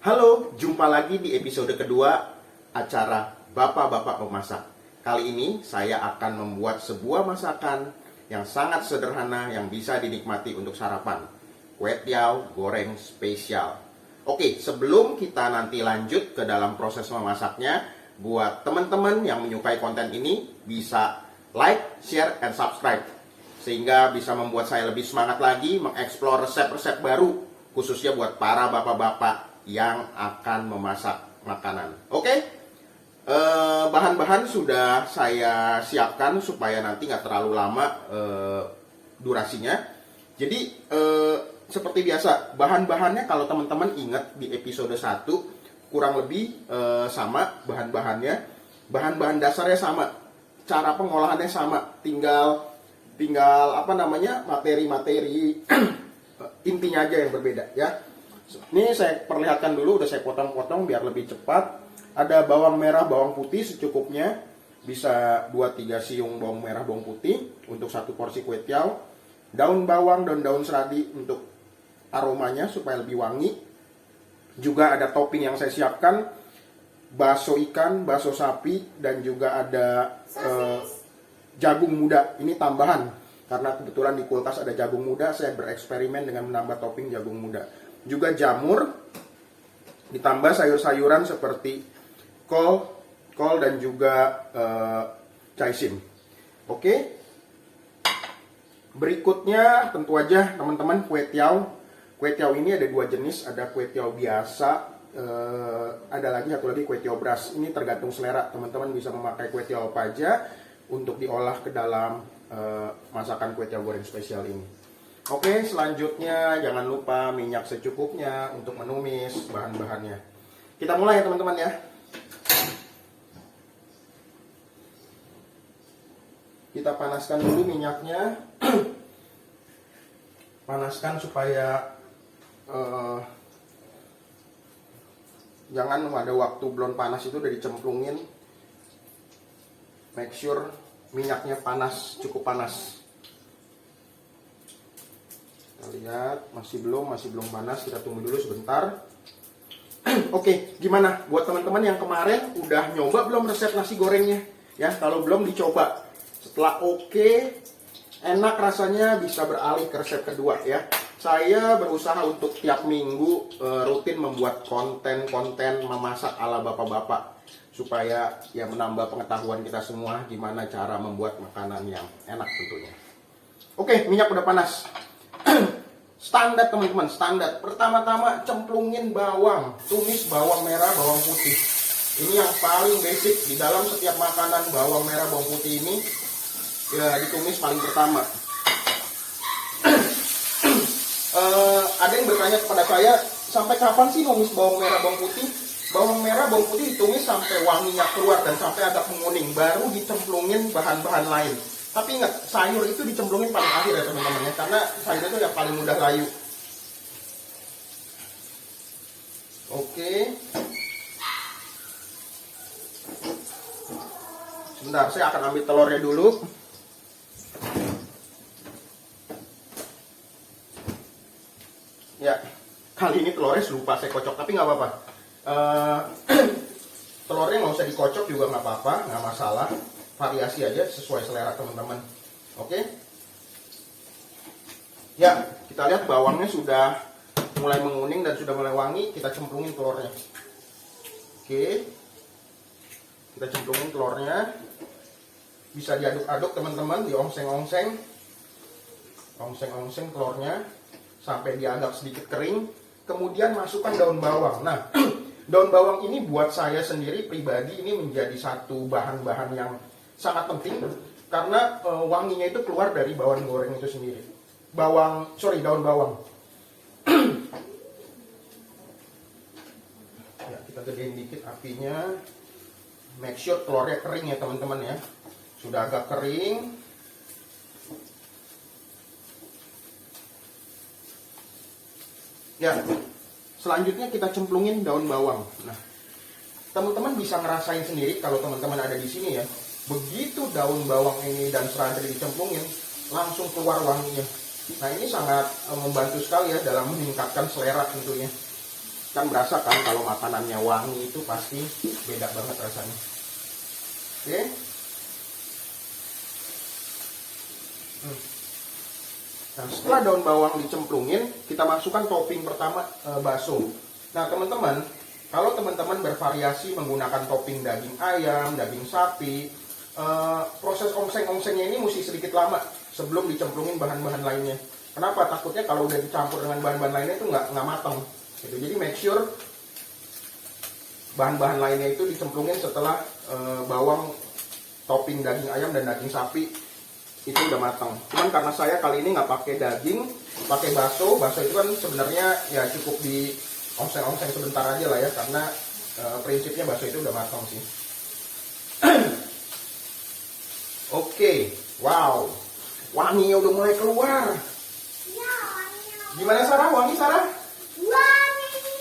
Halo, jumpa lagi di episode kedua acara Bapak-Bapak Memasak. Kali ini saya akan membuat sebuah masakan yang sangat sederhana yang bisa dinikmati untuk sarapan. Kue tiaw goreng spesial. Oke, sebelum kita nanti lanjut ke dalam proses memasaknya, buat teman-teman yang menyukai konten ini bisa like, share, and subscribe. Sehingga bisa membuat saya lebih semangat lagi mengeksplor resep-resep baru, khususnya buat para bapak-bapak yang akan memasak makanan. Oke, bahan-bahan sudah saya siapkan supaya nanti nggak terlalu lama durasinya. Jadi seperti biasa, bahan-bahannya kalau teman-teman ingat di episode 1 kurang lebih sama bahan-bahannya. Bahan-bahan dasarnya sama, cara pengolahannya sama, tinggal materi-materi intinya aja yang berbeda ya. Ini saya perlihatkan dulu, udah saya potong-potong biar lebih cepat. Ada bawang merah, bawang putih secukupnya. Bisa 2-3 siung bawang merah, bawang putih untuk satu porsi kue tiaw. Daun bawang dan daun seradi untuk aromanya supaya lebih wangi. Juga ada topping yang saya siapkan, bakso ikan, bakso sapi, dan juga ada jagung muda. Ini tambahan, karena kebetulan di kulkas ada jagung muda. Saya bereksperimen dengan menambah topping jagung muda. Juga jamur, ditambah sayur-sayuran seperti kol dan juga caisim. Oke. Berikutnya tentu aja teman-teman kue tiaw. Kue tiaw ini ada 2 jenis, ada kue tiaw biasa, ada lagi satu lagi kue tiaw beras. Ini tergantung selera, teman-teman bisa memakai kue tiaw apa aja untuk diolah ke dalam masakan kue tiaw goreng spesial ini. Oke, selanjutnya jangan lupa minyak secukupnya untuk menumis bahan-bahannya. Kita mulai ya teman-teman ya. Kita panaskan dulu minyaknya. Panaskan supaya jangan ada waktu belum panas itu udah dicemplungin. Make sure minyaknya panas, cukup panas. Kita lihat masih belum panas, kita tunggu dulu sebentar. Oke, gimana buat teman-teman yang kemarin udah nyoba belum resep nasi gorengnya ya? Kalau belum dicoba, setelah oke, enak rasanya, bisa beralih ke resep kedua ya. Saya berusaha untuk tiap minggu rutin membuat konten-konten memasak ala bapak-bapak supaya ya menambah pengetahuan kita semua gimana cara membuat makanan yang enak tentunya. Oke, minyak udah panas. Standar teman-teman, standar. Pertama-tama cemplungin bawang, tumis bawang merah, bawang putih. Ini yang paling basic di dalam setiap makanan, bawang merah, bawang putih ini ya ditumis paling pertama. Ada yang bertanya kepada saya, sampai kapan sih numis bawang merah, bawang putih? Bawang merah, bawang putih ditumis sampai wanginya keluar dan sampai agak menguning, baru dicemplungin bahan-bahan lain. Tapi ingat, sayur itu dicemplungin paling akhir ya teman-teman ya, karena sayur itu yang paling mudah layu. Oke. Sebentar, saya akan ambil telurnya dulu. Ya, kali ini telurnya lupa saya kocok, tapi nggak apa-apa. Telurnya nggak usah dikocok juga nggak apa-apa, nggak masalah. Variasi aja sesuai selera teman-teman. Oke. Ya, kita lihat bawangnya sudah mulai menguning dan sudah mulai wangi. Kita cemplungin telurnya. Oke. Kita cemplungin telurnya. Bisa diaduk-aduk teman-teman, diongseng-ongseng. Ongseng-ongseng telurnya sampai dia agak sedikit kering. Kemudian masukkan daun bawang. Nah, daun bawang ini buat saya sendiri pribadi ini menjadi satu bahan-bahan yang sangat penting karena wanginya itu keluar dari bawang goreng itu sendiri. Daun bawang. Ya, kita gedein dikit apinya. Make sure telurnya kering ya teman-teman ya. Sudah agak kering. Ya, selanjutnya kita cemplungin daun bawang. Nah, teman-teman bisa ngerasain sendiri kalau teman-teman ada di sini ya. Begitu daun bawang ini dan seradai dicemplungin, langsung keluar wanginya. Nah, ini sangat membantu sekali ya dalam meningkatkan selera tentunya. Kan berasa kan kalau makanannya wangi itu pasti beda banget rasanya. Oke. Nah, setelah daun bawang dicemplungin, kita masukkan topping pertama, bakso. Nah, teman-teman, kalau teman-teman bervariasi menggunakan topping daging ayam, daging sapi, proses ongseng-ongsengnya ini mesti sedikit lama sebelum dicemplungin bahan-bahan lainnya. Kenapa? Takutnya kalau udah dicampur dengan bahan-bahan lainnya itu nggak matang. Gitu. Jadi make sure bahan-bahan lainnya itu dicemplungin setelah bawang, topping daging ayam dan daging sapi itu udah matang. Cuman karena saya kali ini nggak pakai daging, pakai bakso. Bakso itu kan sebenarnya ya cukup di ongseng-ongseng sebentar aja lah ya, karena prinsipnya bakso itu udah matang sih. Oke, wow, wanginya udah mulai keluar. Gimana Sarah? Wangi Sarah? Wangi.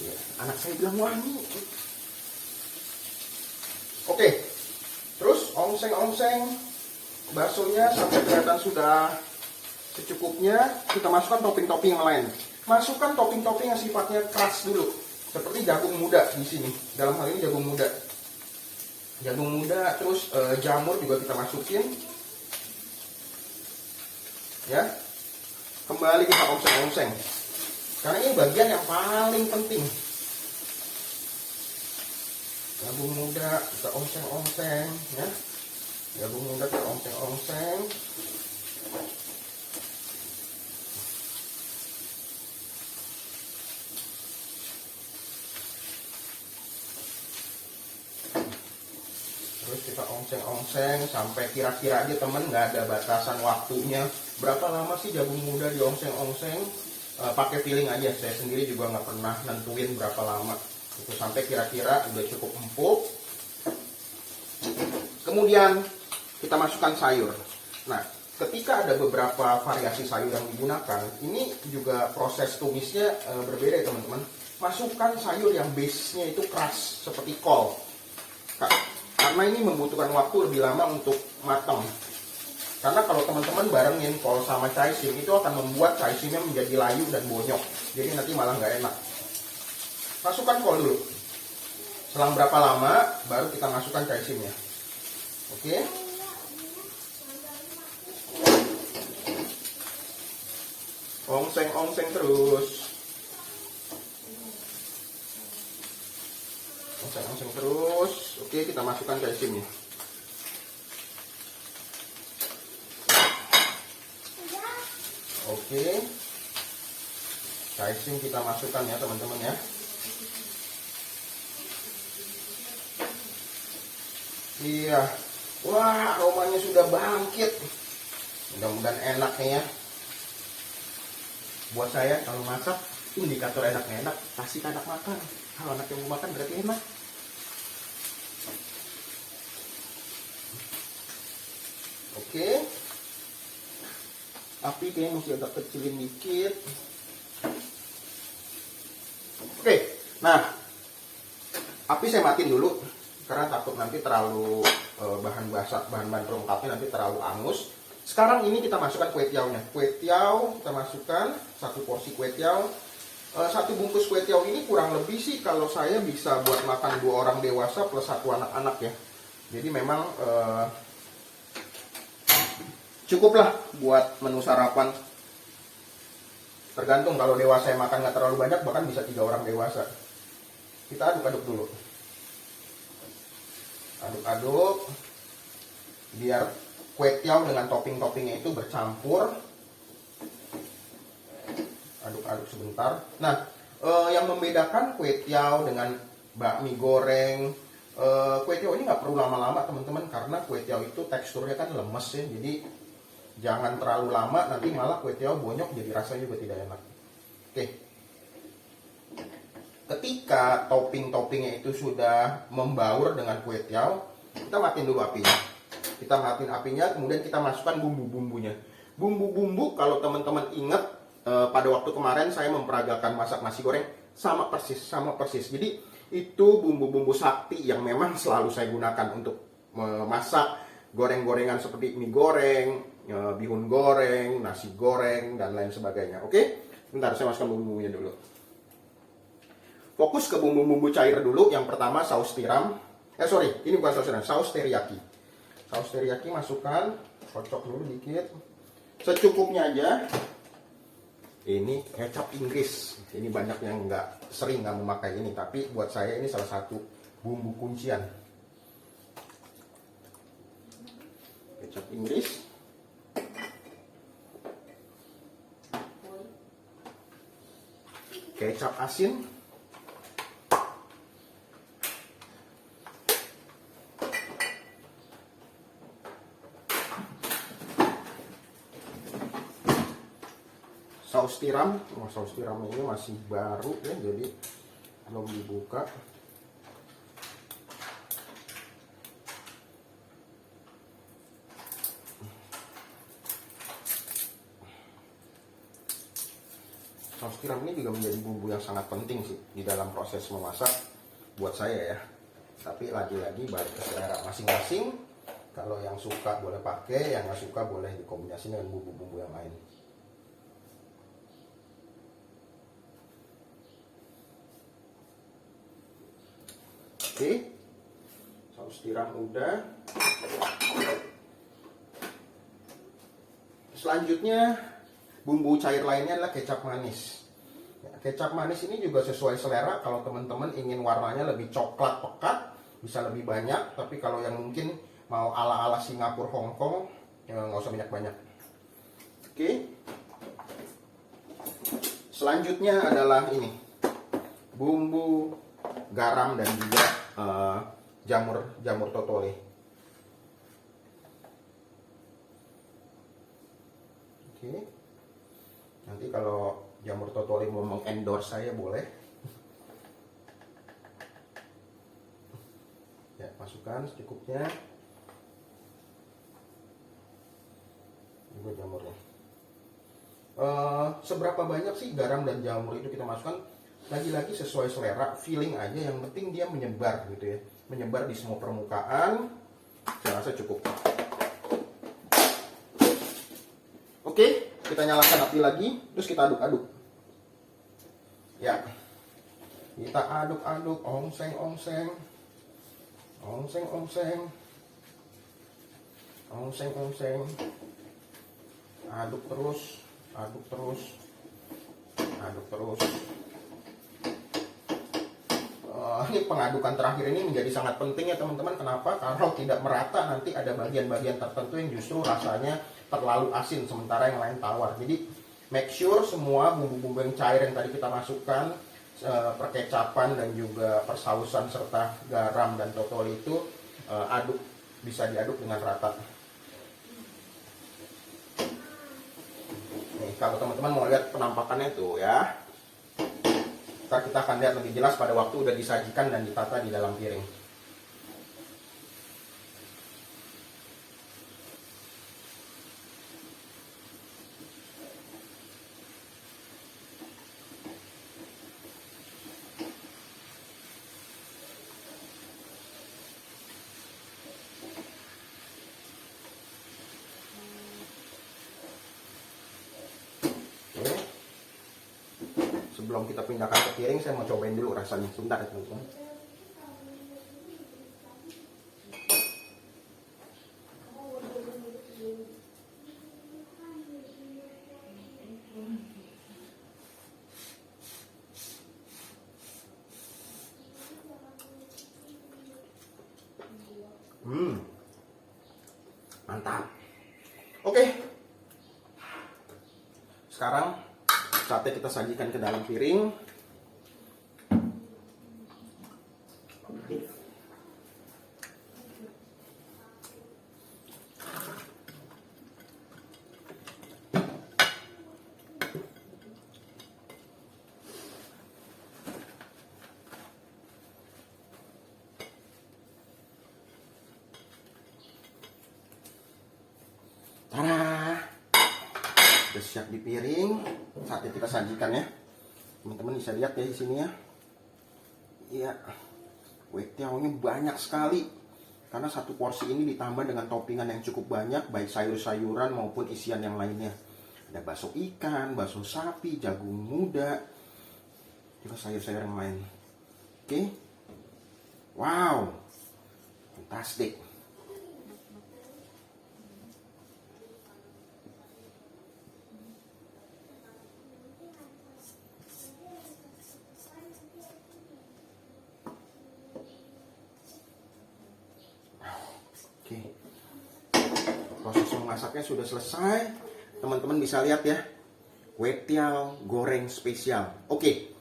Ya, anak saya bilang wangi. Oke, terus ongseng-ongseng baksonya sampai kelihatan sudah secukupnya, kita masukkan topping-topping yang lain. Masukkan topping-topping yang sifatnya keras dulu, seperti jagung muda di sini. Dalam hal ini jagung muda. Jagung muda, terus jamur juga kita masukin. Ya. Kembali kita ongseng-ongseng. Karena ini bagian yang paling penting. Jagung muda kita ongseng-ongseng, ya. Jagung muda kita ongseng-ongseng. Terus kita ongseng-ongseng sampai kira-kira aja temen, nggak ada batasan waktunya. Berapa lama sih jagung muda diongseng-ongseng? Pakai feeling aja. Saya sendiri juga nggak pernah nentuin berapa lama. Itu sampai kira-kira udah cukup empuk. Kemudian kita masukkan sayur. Nah, ketika ada beberapa variasi sayur yang digunakan, ini juga proses tumisnya berbeda ya teman-teman. Masukkan sayur yang base-nya itu keras seperti kol. Karena ini membutuhkan waktu lebih lama untuk matang. Karena kalau teman-teman barengin kol sama caisim, itu akan membuat caisimnya menjadi layu dan bonyok. Jadi nanti malah nggak enak. Masukkan kol dulu. Selang berapa lama, baru kita masukkan caisimnya. Oke. Ongseng-ongseng terus. Ongseng-ongseng terus. Oke, kita masukkan caisimnya. Oke. Caisim kita masukkan ya teman-teman ya. Iya. Wah, aromanya sudah bangkit. Mudah-mudahan enak ya. Buat saya kalau masak, indikator enaknya enak, kasih anak makan. Kalau anak yang mau makan berarti enak. Oke. Api kayaknya mesti agak kecilin dikit. Oke. Nah, api saya matiin dulu karena takut nanti terlalu bahan-bahan pelengkapnya nanti terlalu angus. Sekarang ini kita masukkan kue tiaunya. Kue tiaw kita masukkan 1 porsi kue tiaw. 1 bungkus kue tiaw ini kurang lebih sih kalau saya bisa buat makan 2 orang dewasa plus 1 anak-anak ya. Jadi memang cukuplah buat menu sarapan. Tergantung, kalau dewasa yang makan nggak terlalu banyak, bahkan bisa 3 orang dewasa. Kita aduk-aduk dulu. Aduk-aduk biar kue tiaw dengan topping-toppingnya itu bercampur. Aduk-aduk sebentar. Nah, yang membedakan kue tiaw dengan bakmi goreng, kue tiaw ini nggak perlu lama-lama teman-teman, karena kue tiaw itu teksturnya kan lemes ya. Jadi jangan terlalu lama, nanti malah kue tiaw bonyok, jadi rasanya juga tidak enak. Oke. Ketika topping-toppingnya itu sudah membaur dengan kue tiaw, kita matiin dulu apinya. Kita matiin apinya, kemudian kita masukkan bumbu-bumbunya. Bumbu-bumbu kalau teman-teman ingat, pada waktu kemarin saya memperagakan masak nasi goreng sama persis. Jadi itu bumbu-bumbu sakti yang memang selalu saya gunakan untuk memasak goreng-gorengan seperti mie goreng, bihun goreng, nasi goreng, dan lain sebagainya. Oke, bentar saya masukkan bumbu-bumbunya dulu. fokus ke bumbu-bumbu cair dulu. Yang pertama saus tiram. Ini bukan saus tiram, saus teriyaki. Saus teriyaki masukkan, kocok dulu dikit. Secukupnya aja. Ini kecap Inggris. Ini banyak yang nggak memakai ini, tapi buat saya ini salah satu bumbu kuncian. Kecap Inggris. Kecap asin. Saus tiram. Saus tiram ini masih baru ya, jadi belum dibuka. Saus tiram ini juga menjadi bumbu yang sangat penting sih di dalam proses memasak buat saya ya. Tapi lagi-lagi balik ke selera masing-masing. Kalau yang suka boleh pakai, yang nggak suka boleh dikombinasikan dengan bumbu-bumbu yang lain. Oke, saus tiram udah. Selanjutnya bumbu cair lainnya adalah kecap manis. Kecap manis ini juga sesuai selera. Kalau teman-teman ingin warnanya lebih coklat pekat, bisa lebih banyak. Tapi kalau yang mungkin mau ala-ala Singapura, Hong Kong, ya nggak usah banyak-banyak. Oke. Selanjutnya adalah ini, bumbu garam dan juga jamur totole. Oke. Nanti kalau jamur totole mau mengendorse saya boleh. Ya, masukkan secukupnya. Juga jamurnya. Seberapa banyak sih garam dan jamur itu kita masukkan? Lagi-lagi sesuai selera, feeling aja. Yang penting dia menyebar gitu ya, menyebar di semua permukaan. Saya rasa cukup. Oke, kita nyalakan api lagi, terus kita aduk-aduk. Ya, kita aduk-aduk, ongseng-ongseng, ongseng-ongseng, ongseng-ongseng, aduk terus, aduk terus, aduk terus. Ini pengadukan terakhir ini menjadi sangat penting ya teman-teman. Kenapa? Kalau tidak merata nanti ada bagian-bagian tertentu yang justru rasanya terlalu asin, sementara yang lain tawar. Jadi make sure semua bumbu-bumbu yang cair yang tadi kita masukkan, perkecapan dan juga persausan serta garam dan totole itu bisa diaduk dengan rata. Nih, kalau teman-teman mau lihat penampakannya tuh ya. Ntar kita akan lihat lebih jelas pada waktu udah disajikan dan ditata di dalam piring. Sebelum kita pindahkan ke piring, saya mau cobain dulu rasanya. Sebentar ya teman-teman. Mantap. Oke. Sekarang sate kita sajikan ke dalam piring. Tada! Sudah siap di piring. Sate kita sajikan ya. Teman-teman bisa lihat ya di sini ya. Iya. Wetiaunya banyak sekali. Karena satu porsi ini ditambah dengan toppingan yang cukup banyak, baik sayur-sayuran maupun isian yang lainnya. Ada bakso ikan, bakso sapi, jagung muda, juga sayur-sayur yang lain. Oke. Wow. Fantastic. Oke. Proses memasaknya sudah selesai. Teman-teman bisa lihat ya. Kue tiaw goreng spesial. Oke.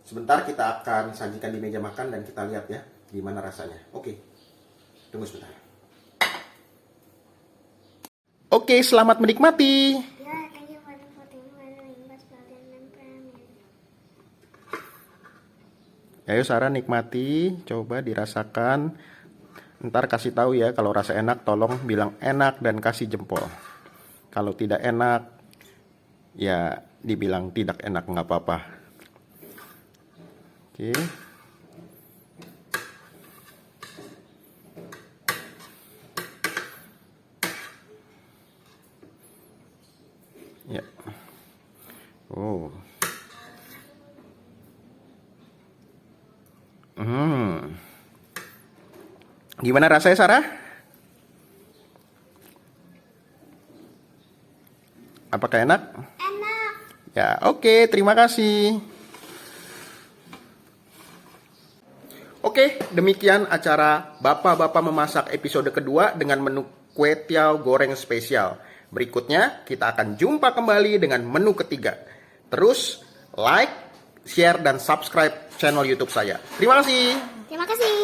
Sebentar kita akan sajikan di meja makan dan kita lihat ya gimana rasanya. Oke. Tunggu sebentar. Oke, selamat menikmati. Ayo Sarah nikmati, coba dirasakan. Ntar kasih tahu ya kalau rasa enak, tolong bilang enak dan kasih jempol. Kalau tidak enak, ya dibilang tidak enak, nggak apa-apa. Oke. Ya. Oh. Gimana rasanya, Sarah? Apakah enak? Enak. Ya, oke, terima kasih. Oke, demikian acara Bapak-Bapak Memasak episode kedua dengan menu kue tiaw goreng spesial. Berikutnya, kita akan jumpa kembali dengan menu ketiga. Terus, like, share, dan subscribe channel YouTube saya. Terima kasih. Terima kasih.